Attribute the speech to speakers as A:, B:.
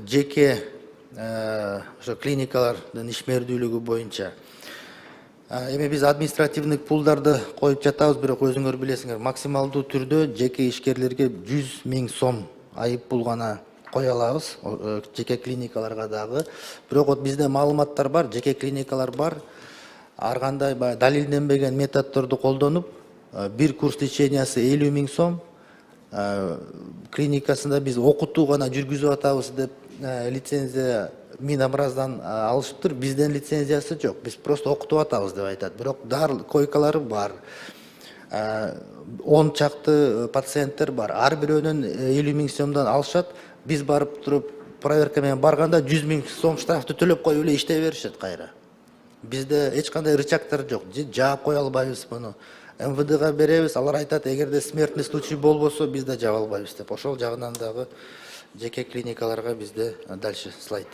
A: жеке ошо клиникалардын ишмердүүлүгү боюнча эми биз административдик пулдарды коюп жатабыз, бирок өзүңөр билесиңер, максималдуу түрдө жеке ишкерлерге 100 000 сом айып пул гана кое алабыз, жеке клиникаларга дагы. Бирок вот бизде маалыматтар бар, жеке клиникалар бар. Ар кандай далилденбеген методдорду колдонуп, бир курс лечениясы 50 000 сом, клиникасында биз окутуу гана жүргүзүп атабыз деп лицензия Минобраздан алышыптыр. Бизден лицензиясы жок. Биз просто окутуп атабыз деп айтат. Бирок койкалары бар. 10 чакты пациенттер бар. Ар бирөөнөн 50 000 сомдон алышат. Биз барып туруп проверка менен барганда 100 000 сом штрафты төлөп коюп эле иштей беришет кайра. Бизде эч кандай рычагтар жок. Жаап кое албайбыз муну. МВДга беребиз, алар айтат, эгерде смертный случай болбосо биз да жаба албайбыз деп. Ошол жагынан дагы жеке клиникаларга бизде дальше слайд.